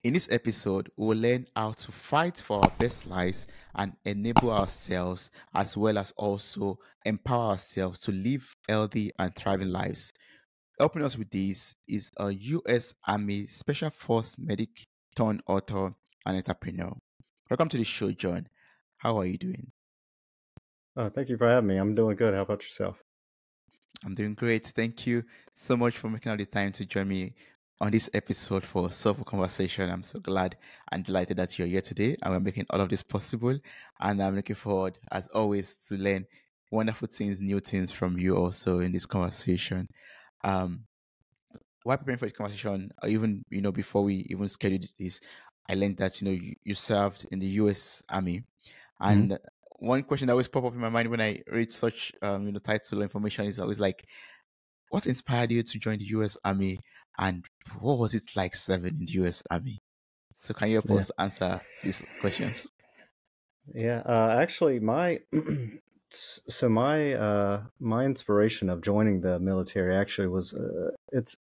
In this episode, we will learn how to fight for our best lives and enable ourselves, as well as also empower ourselves to live healthy and thriving lives. Helping us with this is a U.S. Army Special Force medic turned author and entrepreneur. Welcome to the show, John. How are you doing? Thank you for having me. I'm doing good. How about yourself? I'm doing great. Thank you so much for making out the time to join me on this episode for Soulful Conversation. I'm so glad and delighted that you're here today and we're making all of this possible. And I'm looking forward, as always, to learn wonderful things, new things from you also in this conversation. Um, while preparing for the conversation, or even before we even scheduled this, I learned that you served in the U.S. Army, hmm and one question that always pop up in my mind when I read such title information is always like, what inspired you to join the U.S. Army, and what was it like serving in the U.S. Army? So can you help Yeah, us answer these questions? yeah. Actually, my my inspiration of joining the military actually was it's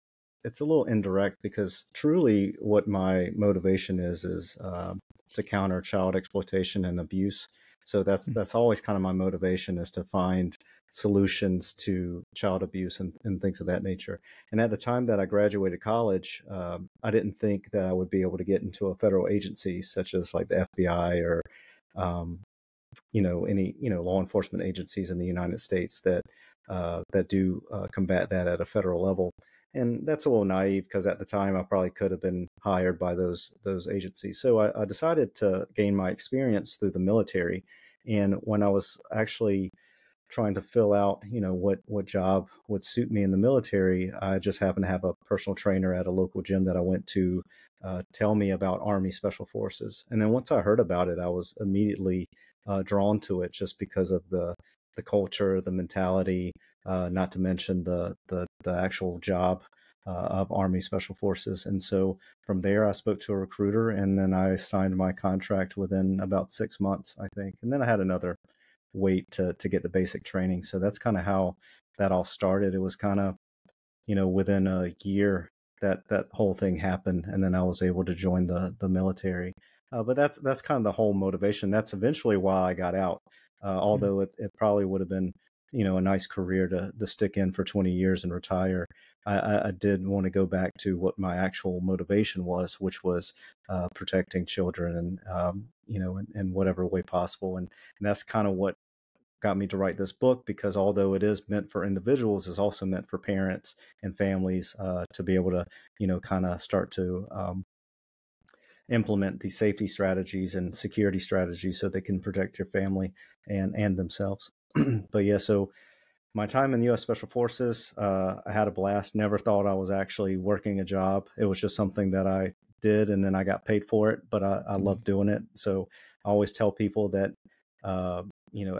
a little indirect because truly what my motivation is to counter child exploitation and abuse. So that's always kind of my motivation is to find solutions to child abuse and things of that nature. And at the time that I graduated college, I didn't think that I would be able to get into a federal agency such as like the FBI or um, any law enforcement agencies in the United States that do combat that at a federal level. And that's a little naive because at the time I probably could have been hired by those agencies. So I decided to gain my experience through the military. And when I was actually trying to fill out, what job would suit me in the military, I just happened to have a personal trainer at a local gym that I went to tell me about Army Special Forces. And then once I heard about it, I was immediately drawn to it just because of the culture, the mentality, not to mention the actual job of Army Special Forces. And so from there, I spoke to a recruiter, and then I signed my contract within about 6 months, I think. And then I had another wait to get the basic training. So that's kind of how that all started. It was kind of, within a year that whole thing happened, and then I was able to join the military. But that's kind of the whole motivation. That's eventually why I got out. Although it probably would have been, a nice career to stick in for 20 years and retire. I did want to go back to what my actual motivation was, which was protecting children and in whatever way possible. And that's kind of what got me to write this book, because although it is meant for individuals, it's also meant for parents and families to be able to, kind of start to implement these safety strategies and security strategies so they can protect your family and themselves. But yeah, so my time in the U.S. Special Forces, I had a blast. Never thought I was actually working a job. It was just something that I did, and then I got paid for it. But I love doing it. So I always tell people that, uh,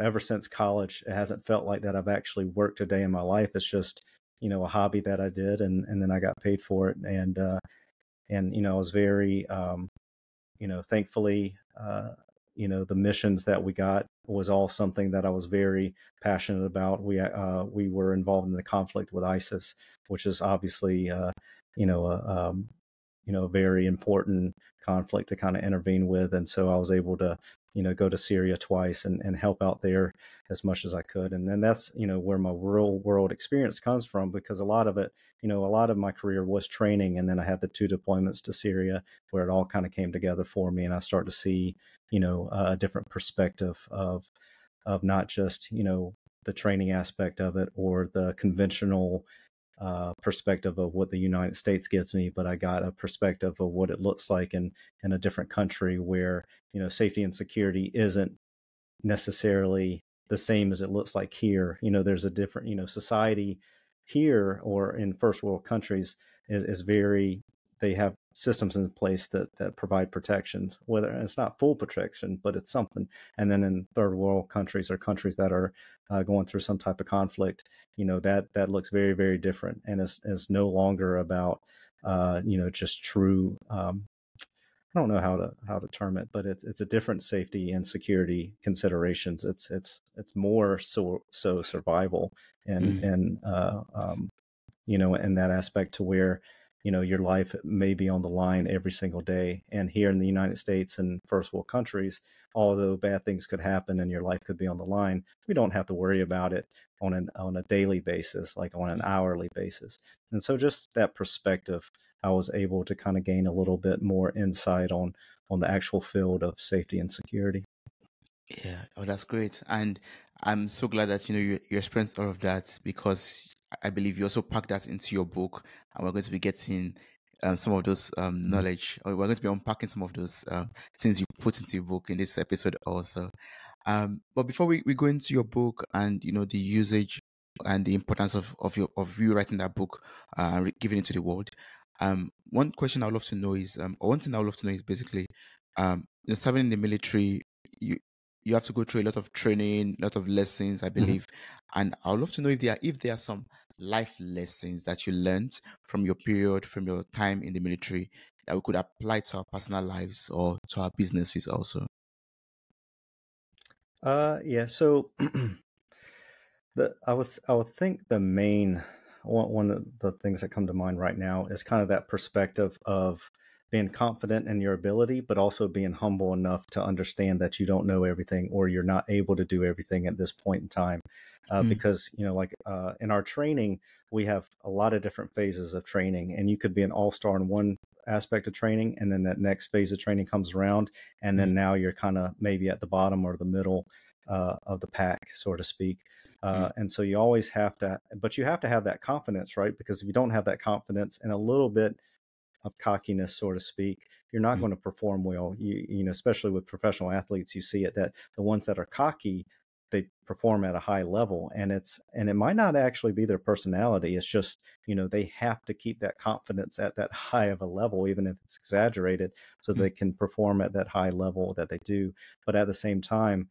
ever since college, it hasn't felt like that I've actually worked a day in my life. It's just, a hobby that I did, and then I got paid for it. And I was very thankfully, the missions that we got was all something that I was very passionate about. We were involved in the conflict with ISIS, which is obviously, you know, a, um, a very important conflict to kind of intervene with. And so I was able to, go to Syria twice and help out there as much as I could. And then that's, where my real world experience comes from, because a lot of it, a lot of my career was training. And then I had the two deployments to Syria where it all kind of came together for me. And I start to see, a different perspective of not just, the training aspect of it or the conventional perspective of what the United States gives me, but I got a perspective of what it looks like in a different country where, safety and security isn't necessarily the same as it looks like here. There's a different, society here or in first world countries is very, they have systems in place that provide protections, whether it's not full protection, but it's something. And then in third world countries or countries that are going through some type of conflict, that looks very, very different. And is no longer about, just true, I don't know how to term it, but it's a different safety and security considerations. It's more so survival and Mm, in that aspect to where your life may be on the line every single day. And here in the United States and first world countries, although bad things could happen and your life could be on the line, we don't have to worry about it on a daily basis, like on an hourly basis. And so just that perspective, I was able to kind of gain a little bit more insight on the actual field of safety and security. Yeah, oh, that's great. And I'm so glad that you experienced all of that, because I believe you also packed that into your book, and we're going to be getting some of those knowledge, or we're going to be unpacking some of those things you put into your book in this episode also. But before we go into your book and the usage and the importance of you writing that book and giving it to the world, one question I'd love to know is, or one thing I'd love to know is basically, serving in the military, you you have to go through a lot of training, a lot of lessons, I Mhm. believe, and I would love to know if there are some life lessons that you learned from your period, from your time in the military, that we could apply to our personal lives or to our businesses also. Yeah. So I would think the main one of the things that come to mind right now is kind of that perspective of being confident in your ability, but also being humble enough to understand that you don't know everything or you're not able to do everything at this point in time. Mm, Because like in our training, we have a lot of different phases of training, and you could be an all-star in one aspect of training, and then that next phase of training comes around, and mm, then now you're kind of maybe at the bottom or the middle of the pack, so to speak. mm, And so you always have to, but you have to have that confidence, right? Because if you don't have that confidence and a little bit of cockiness, so to speak, you're not mm, going to perform well. Especially with professional athletes, you see it that the ones that are cocky, they perform at a high level, and it might not actually be their personality. It's just they have to keep that confidence at that high of a level, even if it's exaggerated, so mm, they can perform at that high level that they do. But at the same time,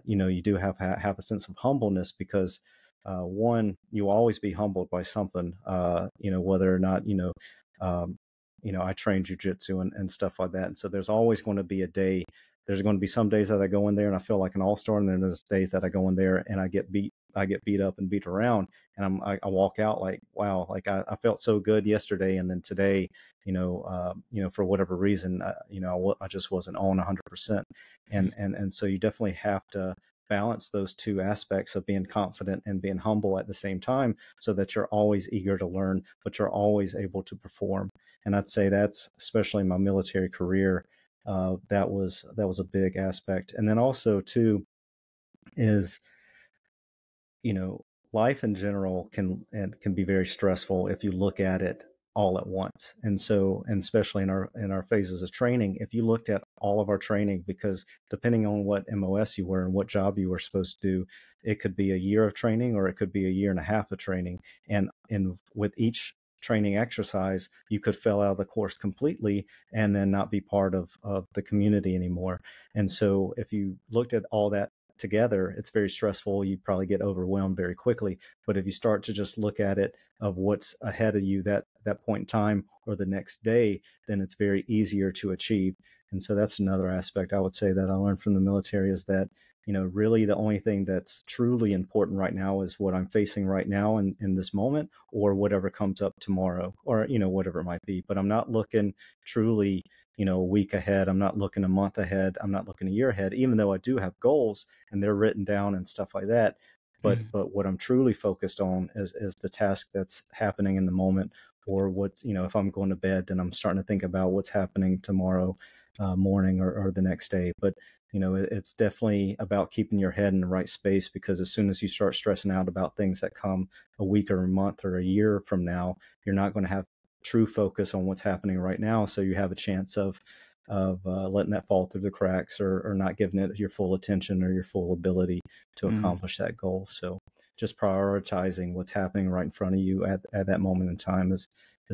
you do have a sense of humbleness because one, you always be humbled by something. Whether or not um, I train jujitsu and stuff like that. And so there's always going to be a day. There's going to be some days that I go in there and I feel like an all-star, and then there's days that I go in there and I get beat up and beat around, and I walk out like, wow, like I felt so good yesterday, and then today, for whatever reason, I just wasn't on 100%, mm, and so you definitely have to balance those two aspects of being confident and being humble at the same time, so that you're always eager to learn, but you're always able to perform. And I'd say that's especially in my military career. That was a big aspect. And then also too is you know, life in general can be very stressful if you look at it all at once. And so, and especially in our phases of training, if you looked at all of our training, because depending on what MOS you were and what job you were supposed to do, it could be a year of training or it could be a year and a half of training. And with each training exercise, you could fail out of the course completely and then not be part of the community anymore. And so if you looked at all that together, it's very stressful. You probably get overwhelmed very quickly. But if you start to just look at it of what's ahead of you that point in time or the next day, then it's very easier to achieve. And so that's another aspect I would say that I learned from the military is that really the only thing that's truly important right now is what I'm facing right now in this moment or whatever comes up tomorrow or whatever it might be. But I'm not looking truly a week ahead. I'm not looking a month ahead. I'm not looking a year ahead, even though I do have goals and they're written down and stuff like that. mm, But what I'm truly focused on is the task that's happening in the moment, or what's if I'm going to bed, then I'm starting to think about what's happening tomorrow morning or the next day. But it's definitely about keeping your head in the right space, because as soon as you start stressing out about things that come a week or a month or a year from now, you're not going to have true focus on what's happening right now. So you have a chance of letting that fall through the cracks, or not giving it your full attention or your full ability to mm. accomplish that goal. So just prioritizing what's happening right in front of you at that moment in time is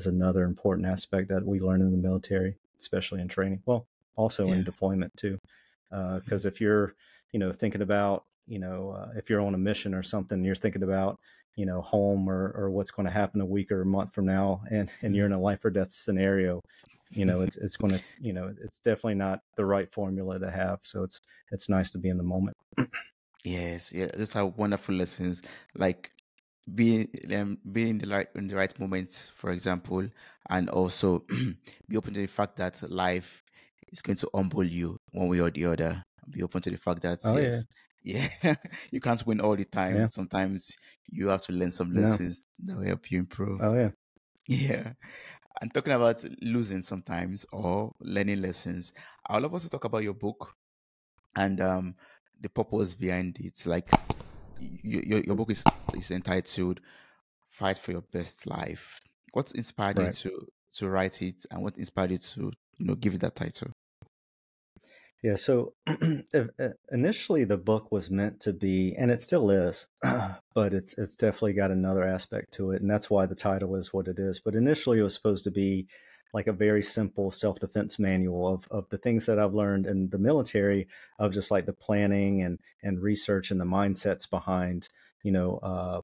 another important aspect that we learn in the military, especially in training. Well, also Yeah. in deployment too, Mm, because if you're thinking about if you're on a mission or something, you're thinking about home or what's going to happen a week or a month from now, and you're mm. in a life or death scenario. It's going to it's definitely not the right formula to have. So it's nice to be in the moment. Yes, yeah, those are wonderful lessons. Like, be in the right moments, for example, and also be open to the fact that life is going to humble you one way or the other. Be open to the fact that Oh yeah, yes, yeah, you can't win all the time. yeah, Sometimes you have to learn some no, lessons that will help you improve. oh yeah. Yeah. And talking about losing sometimes or learning lessons, I would love us to talk about your book and the purpose behind it. Like your book is entitled "Fight for Your Best Life." What inspired you Right. to write it, and what inspired you to give it that title? Yeah, so initially the book was meant to be, and it still is, but it's definitely got another aspect to it, and that's why the title is what it is. But initially it was supposed to be like a very simple self-defense manual of the things that I've learned in the military, of just like the planning and research and the mindsets behind, you know, uh,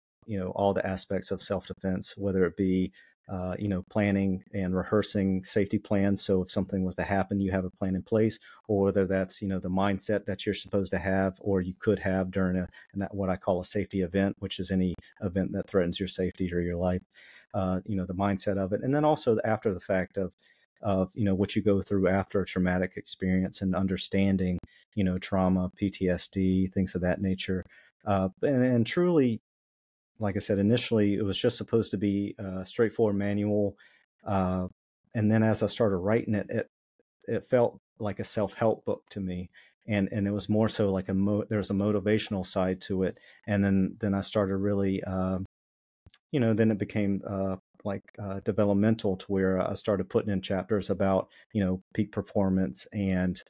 all the aspects of self-defense, whether it be planning and rehearsing safety plans. So if something was to happen, you have a plan in place, or whether that's the mindset that you're supposed to have or you could have during what I call a safety event, which is any event that threatens your safety or your life. The mindset of it, and then also after the fact of what you go through after a traumatic experience and understanding trauma, PTSD, things of that nature. And truly, like I said, initially it was just supposed to be a straightforward manual. Uh, and then as I started writing it, it felt like a self-help book to me. And it was more so like there's a motivational side to it. And then I started really, then it became developmental, to where I started putting in chapters about peak performance and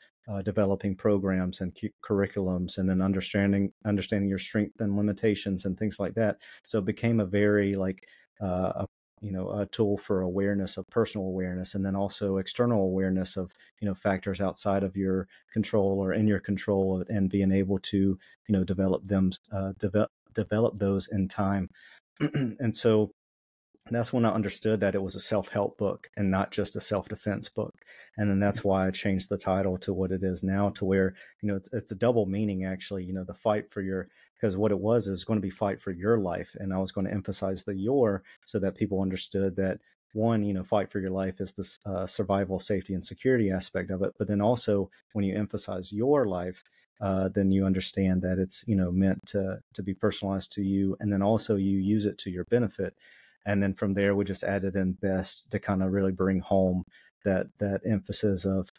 developing programs and curriculums, and then understanding your strength and limitations and things like that. So it became a very a tool for awareness, of personal awareness, and then also external awareness of factors outside of your control or in your control, and being able to develop them, develop those in time. And so that's when I understood that it was a self-help book and not just a self-defense book. And then that's why I changed the title to what it is now, to where it's a double meaning, actually. The fight for your, because what it was is going to be fight for your life, and I was going to emphasize the your, so that people understood that, one, fight for your life is the survival, safety, and security aspect of it. But then also, when you emphasize your life, then you understand that it's meant to be personalized to you, and then also you use it to your benefit. And then from there, we just added in best to kind of really bring home that emphasis of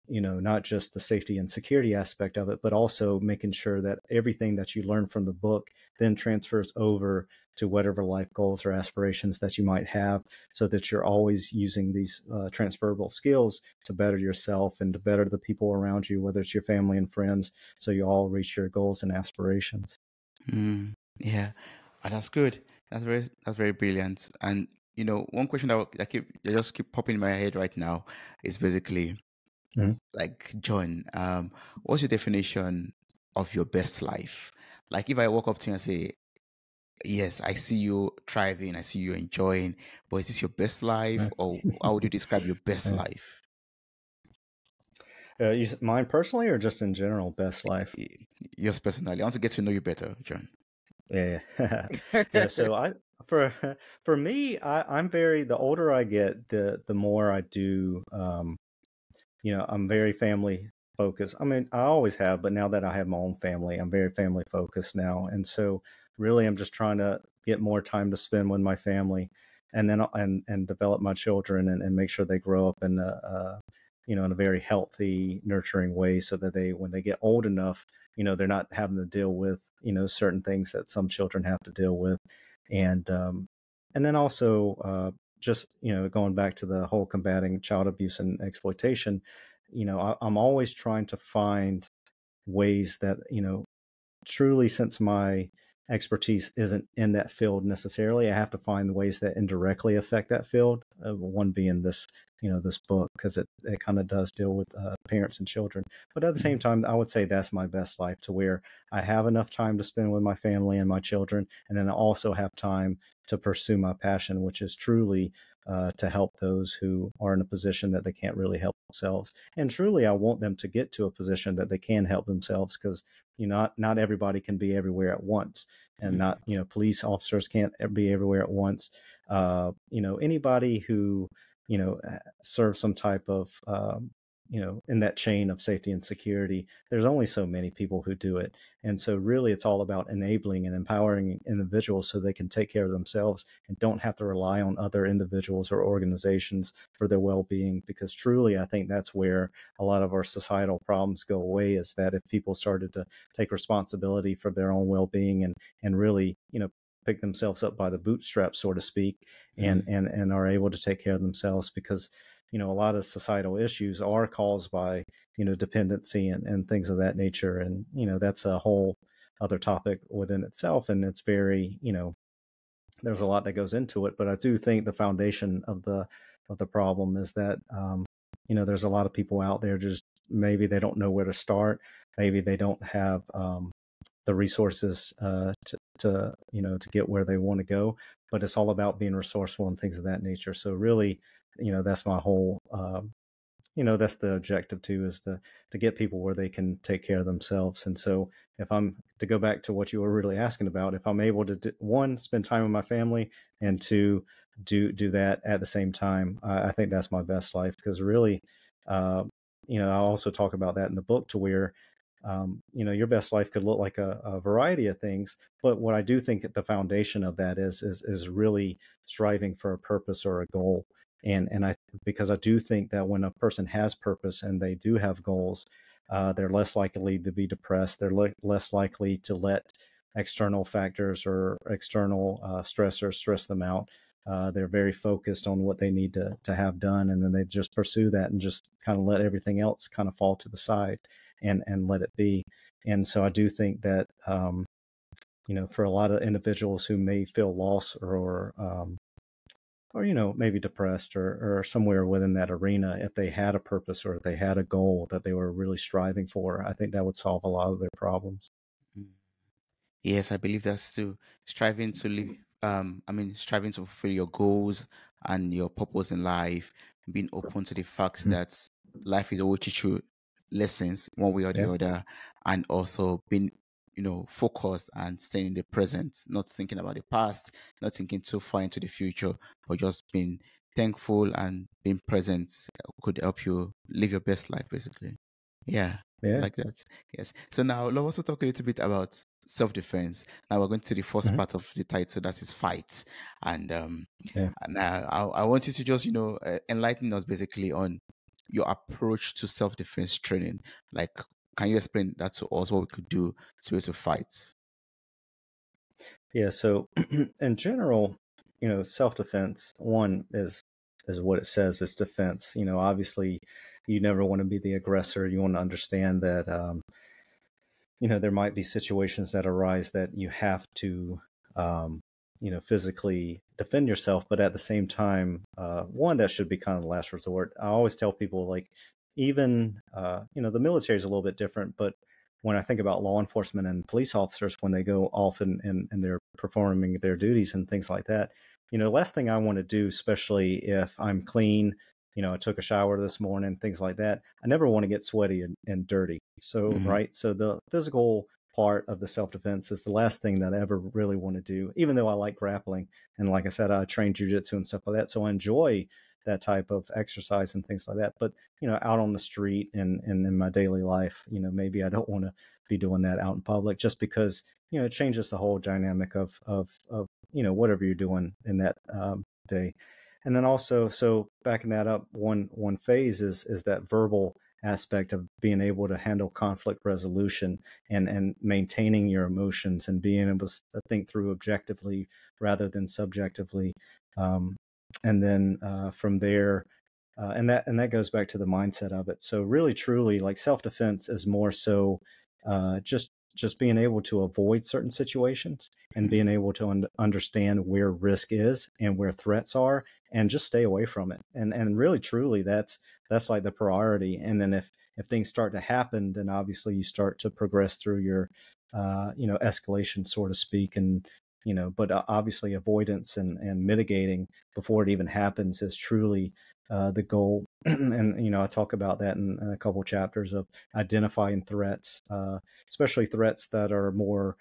not just the safety and security aspect of it, but also making sure that everything that you learn from the book then transfers over to whatever life goals or aspirations that you might have, so that you're always using these transferable skills to better yourself and to better the people around you, whether it's your family and friends, so you all reach your goals and aspirations. Mm, yeah, that's good. That's very brilliant. And one question that just keep popping in my head right now is basically Mhm. like John. What's your definition of your best life? Like if I walk up to you and say, "Yes, I see you thriving, I see you enjoying," but is this your best life, Yeah. or how would you describe your best Yeah. life? Mine personally, or just in general, best life? Yours personally. I want to get to know you better, John. Yeah, yeah. So for for me, I'm very, the older I get, the more I do. I'm very family focused. I mean, I always have, but now that I have my own family, I'm very family focused now. And so really I'm just trying to get more time to spend with my family, and then and develop my children, and make sure they grow up in in a very healthy, nurturing way, so that they, when they get old enough, they're not having to deal with, certain things that some children have to deal with. And then also, just going back to the whole combating child abuse and exploitation, I'm always trying to find ways that, truly, since my expertise isn't in that field necessarily, I have to find ways that indirectly affect that field. One being this book, because it kind of does deal with parents and children. But at the same time, I would say that's my best life, to where I have enough time to spend with my family and my children, and then I also have time to pursue my passion, which is truly to help those who are in a position that they can't really help themselves. And truly, I want them to get to a position that they can help themselves, because not everybody can be everywhere at once, and not, police officers can't be everywhere at once. Anybody who, serves some type of, in that chain of safety and security, there's only so many people who do it. And so really it's all about enabling and empowering individuals so they can take care of themselves and don't have to rely on other individuals or organizations for their well-being. Because truly, I think that's where a lot of our societal problems go away, is that if people started to take responsibility for their own well-being and really, pick themselves up by the bootstraps, so to speak, and are able to take care of themselves. Because a lot of societal issues are caused by, dependency and things of that nature. And, that's a whole other topic within itself. And it's very, there's a lot that goes into it. But I do think the foundation of the problem is that, there's a lot of people out there, just maybe they don't know where to start. Maybe they don't have, the resources, to get where they want to go. But it's all about being resourceful and things of that nature. So really, that's my whole, that's the objective too, is to get people where they can take care of themselves. And so if I'm to go back to what you were really asking about, if I'm able to one, spend time with my family, and two, do that at the same time, I think that's my best life. Because really, uh, I also talk about that in the book, to where, your best life could look like a variety of things. But what I do think that the foundation of that is really striving for a purpose or a goal. And I, because I do think that when a person has purpose and they do have goals, they're less likely to be depressed. They're less likely to let external factors or external stressors stress them out. They're very focused on what they need to have done, and then they just pursue that and just kind of let everything else kind of fall to the side and let it be. And so I do think that, for a lot of individuals who may feel lost or maybe depressed or somewhere within that arena, if they had a purpose or if they had a goal that they were really striving for, I think that would solve a lot of their problems. Mm. Yes, I believe that's too. Striving to live, striving to fulfill your goals and your purpose in life, being open to the fact Mhm. that life is always teach you lessons one way or Yeah, the other, and also being, focused and staying in the present, not thinking about the past, not thinking too far into the future, but just being thankful and being present could help you live your best life, basically. Yeah, I yeah, like that. Yes. So now let's also talk a little bit about self-defense. Now we're going to the first mhm, part of the title, that is fight. And yeah. I want you to just enlighten us basically on your approach to self-defense training. Like, can you explain that to us, what we could do to be able to fight? Yeah, so in general, self-defense, one is what it says, it's defense. Obviously you never want to be the aggressor. You want to understand that, there might be situations that arise that you have to, physically defend yourself. But at the same time, one, that should be kind of the last resort. I always tell people, like, even, the military is a little bit different, but when I think about law enforcement and police officers, when they go off and they're performing their duties and things like that, last thing I want to do, especially if I'm clean, I took a shower this morning, things like that. I never want to get sweaty and dirty. So, Mm-hmm. right. So the physical part of the self-defense is the last thing that I ever really want to do, even though I like grappling. And like I said, I train jujitsu and stuff like that. So I enjoy that type of exercise and things like that. But, out on the street and in my daily life, maybe I don't want to be doing that out in public, just because, it changes the whole dynamic of, whatever you're doing in that, day. And then also, so backing that up, one phase is that verbal aspect of being able to handle conflict resolution and maintaining your emotions and being able to think through objectively rather than subjectively. Um, and then from there, and that goes back to the mindset of it. So really, truly, like, self-defense is more so just being able to avoid certain situations and being able to understand where risk is and where threats are, and just stay away from it. And really, truly, that's like the priority. And then if things start to happen, then obviously you start to progress through your escalation, so to speak. And but obviously avoidance and mitigating before it even happens is truly the goal. And, I talk about that in a couple chapters of identifying threats, especially threats that are more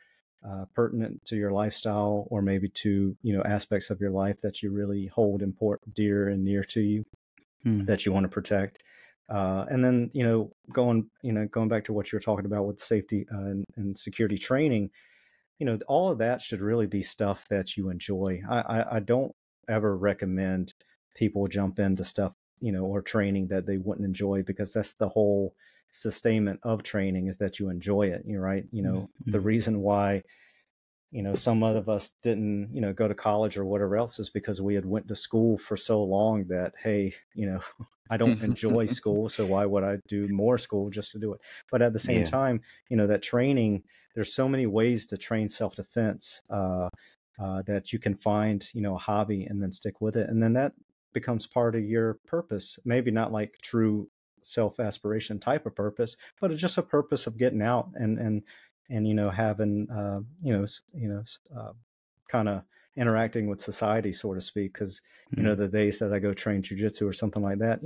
pertinent to your lifestyle, or maybe to, aspects of your life that you really hold important, dear and near to you, Mm, that you want to protect. And then, going back to what you were talking about with safety and security training, all of that should really be stuff that you enjoy. I don't ever recommend people jump into stuff, or training that they wouldn't enjoy, because that's the whole sustainment of training, is that you enjoy it. You're right. mm, The mm. reason why, some of us didn't, go to college or whatever else, is because we had went to school for so long that, hey, I don't enjoy school, so why would I do more school just to do it? But at the same Yeah. time, that training, there's so many ways to train self-defense, that you can find, a hobby and then stick with it. And then that becomes part of your purpose. Maybe not like true self-aspiration type of purpose, but it's just a purpose of getting out and having kind of interacting with society, so to speak. Because Mm, the days that I go train jujitsu or something like that,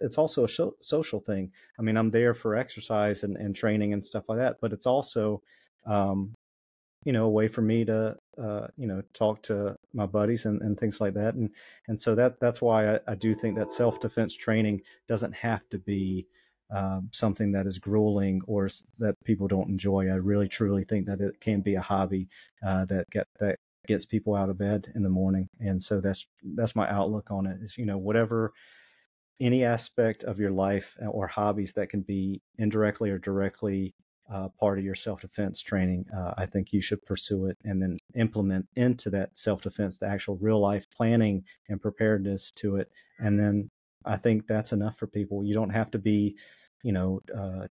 it's also a social thing. I mean, I'm there for exercise and training and stuff like that, but it's also um, a way for me to talk to my buddies and things like that. And so that's why I do think that self-defense training doesn't have to be something that is grueling, or that people don't enjoy. I really truly think that it can be a hobby that gets people out of bed in the morning. And so that's my outlook on it, is whatever, any aspect of your life or hobbies that can be indirectly or directly part of your self-defense training, I think you should pursue it, and then implement into that self-defense the actual real life planning and preparedness to it. And then I think that's enough for people. You don't have to be,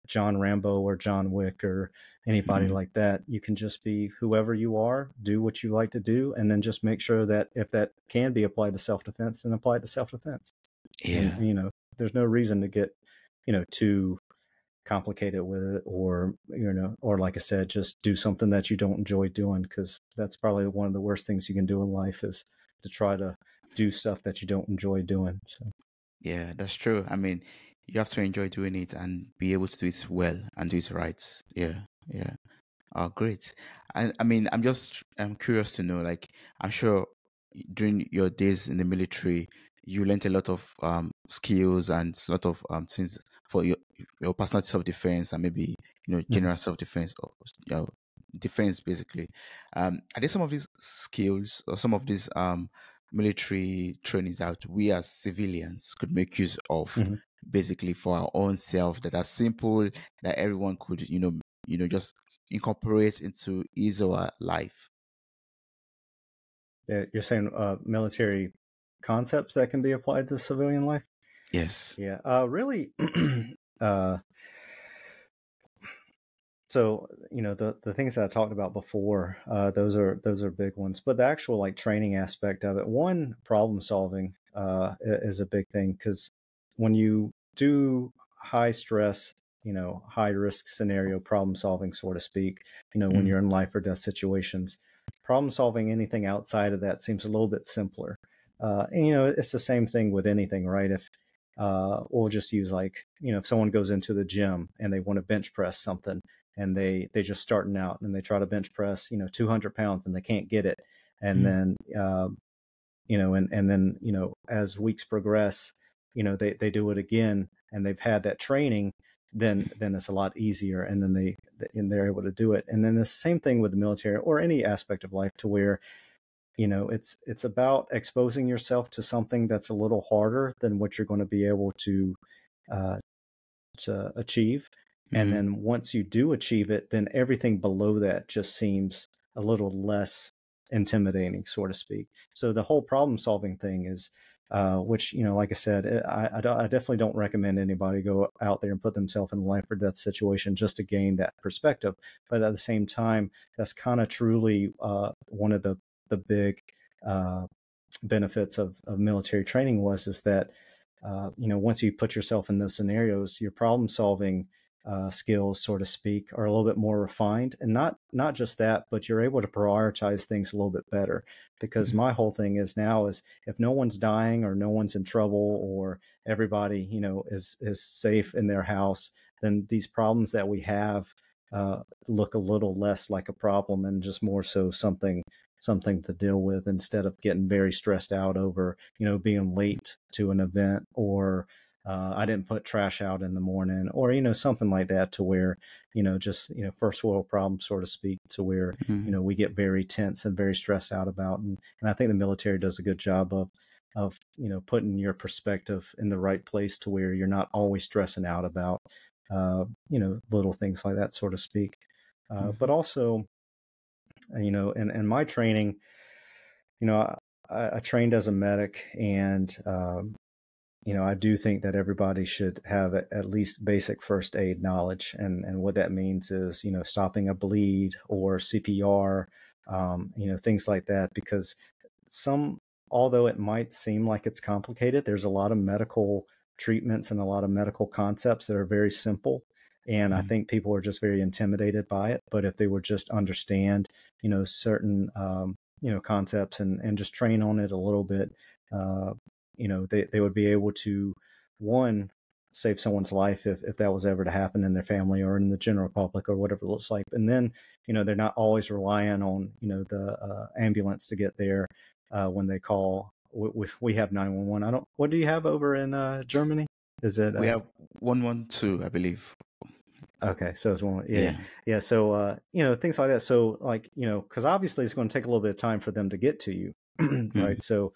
John Rambo or John Wick or anybody mm. like that. You can just be whoever you are, do what you like to do, and then just make sure that if that can be applied to self-defense, then apply it to self-defense. And Yeah. there's no reason to get too complicated with it, or or like I said, just do something that you don't enjoy doing, because that's probably one of the worst things you can do in life, is to try to do stuff that you don't enjoy doing. So Yeah, that's true. I mean, you have to enjoy doing it and be able to do it well and do it right. Yeah. Yeah. Oh, great. And I mean, I'm curious to know, like, I'm sure during your days in the military, you learned a lot of skills and a lot of things for your personal self-defense and maybe, mhm. general self-defense or, defense basically. Are there some of these skills or some of these military trainings that we as civilians could make use of Mhm. basically for our own self that are simple that everyone could, just incorporate into his or her life. Yeah, you're saying military concepts that can be applied to civilian life? Yes. Yeah, really. uh, So, the things that I talked about before, those are big ones. But the actual like training aspect of it, one, problem solving is a big thing, because when you do high stress, high risk scenario problem solving, so to speak, when Mm, you're in life or death situations, problem solving anything outside of that seems a little bit simpler. And it's the same thing with anything, right? If we'll just use, like, if someone goes into the gym and they want to bench press something, and they just starting out and they try to bench press 200 pounds and they can't get it, and mm, then and then as weeks progress, they do it again, and they've had that training, then it's a lot easier, and then they're able to do it. And then the same thing with the military or any aspect of life, to where it's about exposing yourself to something that's a little harder than what you're going to be able uh, to achieve. And mm, then once you do achieve it, then everything below that just seems a little less intimidating, so to speak. So the whole problem solving thing is, which, like I said, I definitely don't recommend anybody go out there and put themselves in a life or death situation just to gain that perspective. But at the same time, that's kind of truly one of the big uh, benefits of military training, is that once you put yourself in those scenarios, your problem solving skills, so to speak, are a little bit more refined, and not just that, but you're able to prioritize things a little bit better. Because Mhm. my whole thing is now is if no one's dying or no one's in trouble or everybody is safe in their house, then these problems that we have look a little less like a problem and just more so something to deal with, instead of getting very stressed out over being late to an event, or I didn't put trash out in the morning, or something like that, to where just first world problem, so to speak, to where Mhm. we get very tense and very stressed out about. And I think the military does a good job of putting your perspective in the right place, to where you're not always stressing out about little things like that, so to speak. But Mhm. also, in my training, I trained as a medic, and I do think that everybody should have at least basic first aid knowledge, and what that means is stopping a bleed or CPR, things like that, because some although it might seem like it's complicated, there's a lot of medical treatments and a lot of medical concepts that are very simple. And I Mhm. think people are just very intimidated by it. But if they would just understand, certain, concepts, and just train on it a little bit, uh, they would be able to, one, save someone's life if that was ever to happen in their family or in the general public or whatever it looks like. And then, they're not always relying on, the ambulance to get there when they call. We have 911. I don't. What do you have over in Germany? Is it We have 112, I believe. okay? So it's one. Yeah, Yeah. yeah. So things like that. So like because obviously it's going to take a little bit of time for them to get to you, Mhm. right? So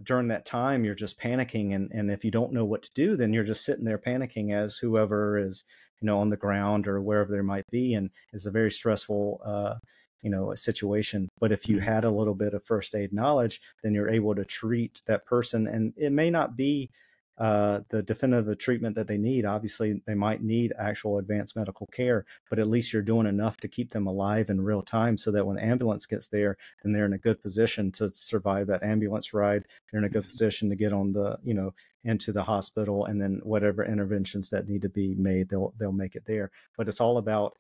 during that time, you're just panicking, and if you don't know what to do, then you're just sitting there panicking as whoever is on the ground or wherever there might be, and it's a very stressful a situation. But if you Mhm. had a little bit of first aid knowledge, then you're able to treat that person, and it may not be the definitive treatment that they need. Obviously, they might need actual advanced medical care, but at least you're doing enough to keep them alive in real time, so that when the ambulance gets there, then they're in a good position to survive that ambulance ride. They're in a good Mhm. position to get on into the hospital, and then whatever interventions that need to be made, they'll make it there. But it's all about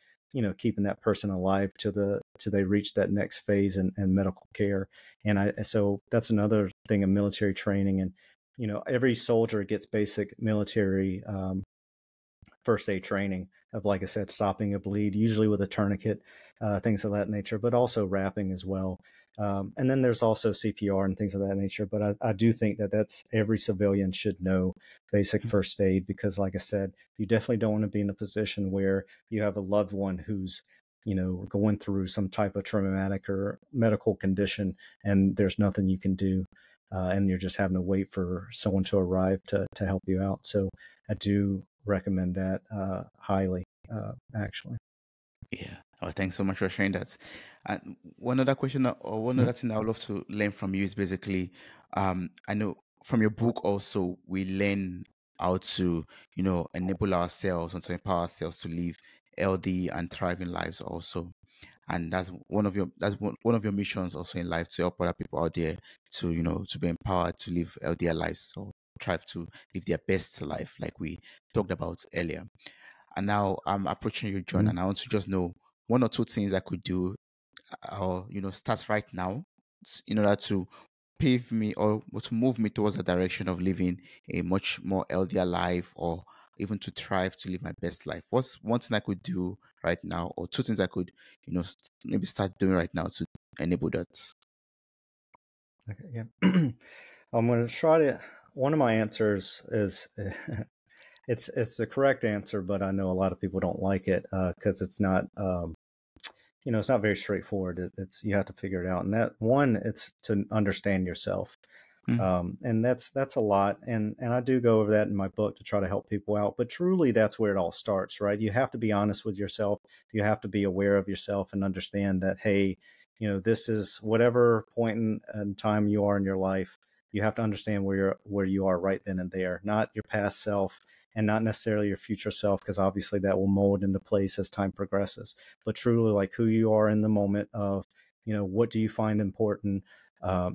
keeping that person alive till they reach that next phase in medical care. And so that's another thing of military training. And every soldier gets basic military first aid training of, like I said, stopping a bleed, usually with a tourniquet, things of that nature, but also wrapping as well. And then there's also CPR and things of that nature. But I do think that that's every civilian should know basic first aid, because, like I said, you definitely don't want to be in a position where you have a loved one who's going through some type of traumatic or medical condition, and there's nothing you can do, and you're just having to wait for someone to arrive to help you out. So I do recommend that highly, actually. Yeah. Oh, thanks so much for sharing that. And one other question, or one Mhm. other thing I would love to learn from you is basically, I know from your book also we learn how to, enable ourselves and to empower ourselves to live healthy and thriving lives also. And one of your missions also in life, to help other people out there to, to be empowered to live healthier lives, or strive to live their best life, like we talked about earlier. And now I'm approaching you, John, Mhm. and I want to just know one or two things I could do, or start right now, in order to pave me, or to move me towards the direction of living a much more healthier life, or even to thrive to live my best life. What's one thing I could do right now, or two things I could, maybe start doing right now to enable that? Okay, yeah. I'm going to try to. One of my answers is it's the correct answer, but I know a lot of people don't like it because it's not. It's not very straightforward. It's you have to figure it out. And that one, it's to understand yourself. Mm. And that's a lot, and I do go over that in my book to try to help people out. But truly, that's where it all starts, right? You have to be honest with yourself. You have to be aware of yourself and understand that, hey, this is whatever point in time you are in your life. You have to understand where you are right then and there, not your past self, and not necessarily your future self, because obviously that will mold into place as time progresses. But truly, like, who you are in the moment of, what do you find important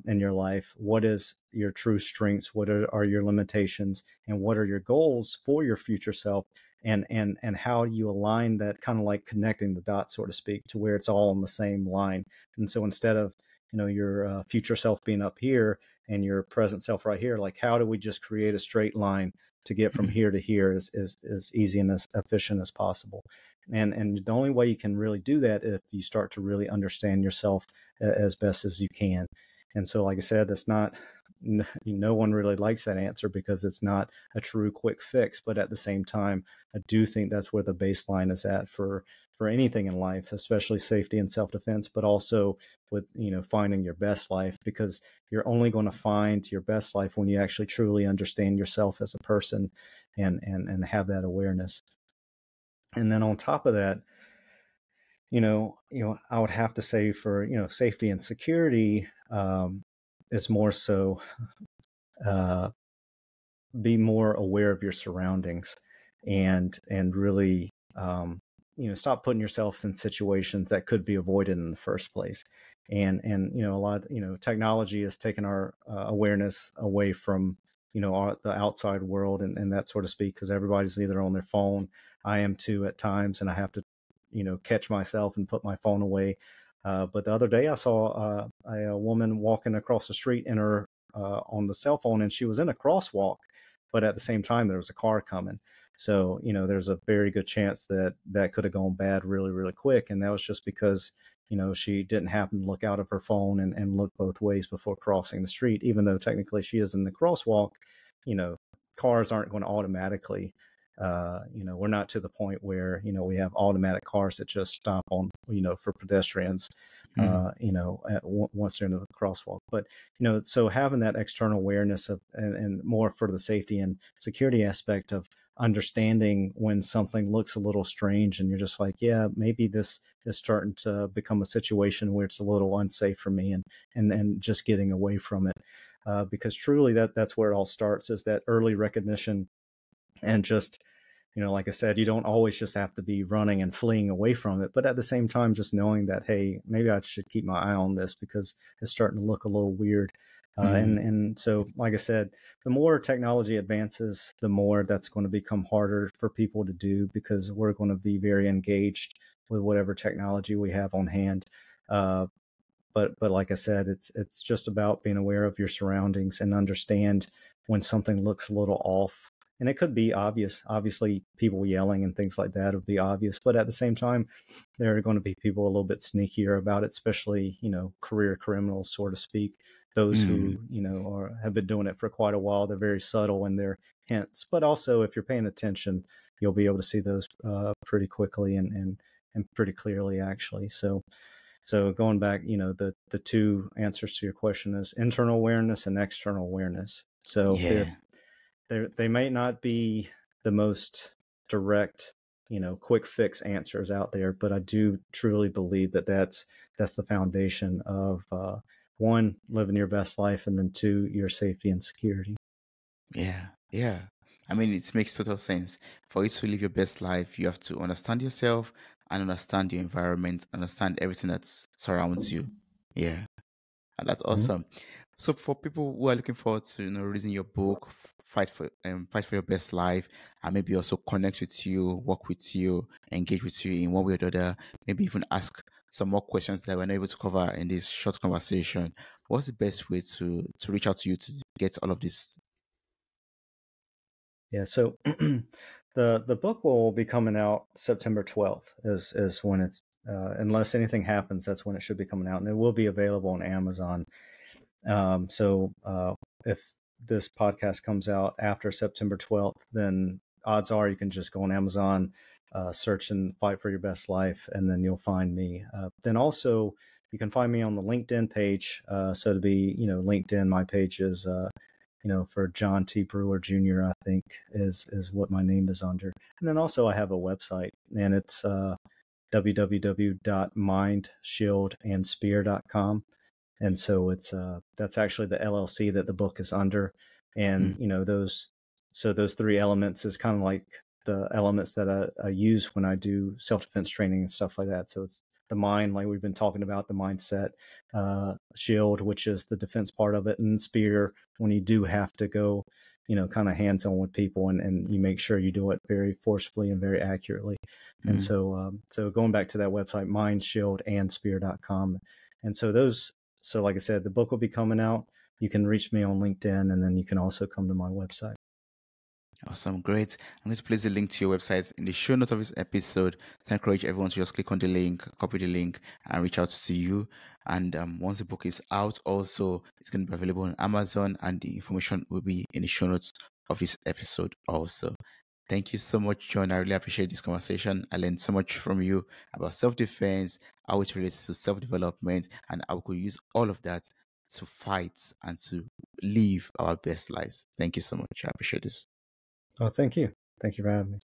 in your life? What is your true strengths? What are your limitations? And what are your goals for your future self? and how you align that, kind of like connecting the dots, so to speak, to where it's all on the same line. And so instead of, your future self being up here and your present self right here, like, how do we just create a straight line to get from Mhm. here to here as easy and as efficient as possible? And the only way you can really do that if you start to really understand yourself as best as you can. And so, like I said, that's not, no one really likes that answer because it's not a true quick fix. But at the same time, I do think that's where the baseline is at for anything in life, especially safety and self-defense, but also with, finding your best life, because you're only going to find your best life when you actually truly understand yourself as a person and have that awareness. And then on top of that, I would have to say for, safety and security, is more so, uh, be more aware of your surroundings, and really, stop putting yourself in situations that could be avoided in the first place. And a lot, technology has taken our awareness away from, the outside world, and that sort of speak, because everybody's either on their phone. I am too at times, and I have to, catch myself and put my phone away. But the other day I saw a woman walking across the street in her on the cell phone, and she was in a crosswalk, but at the same time there was a car coming. So, there's a very good chance that that could have gone bad really, really quick. And that was just because, she didn't happen to look out of her phone and look both ways before crossing the street, even though technically she is in the crosswalk. you know, Cars aren't going to automatically, we're not to the point where, we have automatic cars that just stop on, for pedestrians, Mhm. once they're in the crosswalk. But, so having that external awareness of, and more for the safety and security aspect of understanding when something looks a little strange, and you're just like, yeah, maybe this is starting to become a situation where it's a little unsafe for me, and just getting away from it. Because truly that's where it all starts, is that early recognition. And just, like I said, you don't always just have to be running and fleeing away from it, but at the same time, just knowing that, hey, maybe I should keep my eye on this because it's starting to look a little weird. Mhm. And so, like I said, the more technology advances, the more that's going to become harder for people to do, because we're going to be very engaged with whatever technology we have on hand. Uh, but like I said, it's just about being aware of your surroundings and understand when something looks a little off. And it could be obvious. Obviously, people yelling and things like that would be obvious. But at the same time, there are going to be people a little bit sneakier about it, especially, career criminals, so to speak. Those Mhm. who, have been doing it for quite a while. They're very subtle in their hints. But also, if you're paying attention, you'll be able to see those pretty quickly and pretty clearly, actually. So going back, the two answers to your question is internal awareness and external awareness. So Yeah. they may not be the most direct, quick fix answers out there, but I do truly believe that that's the foundation of one, living your best life, and then two, your safety and security. Yeah. Yeah. I mean, it makes total sense. For you to live your best life, you have to understand yourself and understand your environment, understand everything that surrounds you. Yeah. And that's Mhm. awesome. So for people who are looking forward to, reading your book, fight for your best life, and maybe also connect with you, work with you, engage with you in one way or the other, maybe even ask some more questions that we're not able to cover in this short conversation. What's the best way to reach out to you to get all of this? Yeah, so the book will be coming out September 12th is when it's unless anything happens, that's when it should be coming out, and it will be available on Amazon. So if this podcast comes out after September 12th, then odds are you can just go on Amazon, search and fight for your best life, and then you'll find me. Then also you can find me on the LinkedIn page. So to be, LinkedIn, my page is for John T. Brewer Jr., I think is what my name is under. And then also I have a website, and it's www.mindshieldandSpear.com. And so it's that's actually the LLC that the book is under. And Mm, those three elements is kind of like the elements that I use when I do self-defense training and stuff like that. So it's the mind, like we've been talking about, the mindset, shield, which is the defense part of it, and spear, when you do have to go kind of hands on with people, and you make sure you do it very forcefully and very accurately. And Mm. so going back to that website, mindshieldandsphere.com. And so like I said, the book will be coming out. You can reach me on LinkedIn, and then you can also come to my website. Awesome, great. I'm going to place the link to your website in the show notes of this episode. So I encourage everyone to just click on the link, copy the link, and reach out to you. And once the book is out, also, it's going to be available on Amazon, and the information will be in the show notes of this episode also. Thank you so much, John. I really appreciate this conversation. I learned so much from you about self-defense, how it relates to self-development, and how we could use all of that to fight and to live our best lives. Thank you so much. I appreciate this. Oh, thank you. Thank you for having me.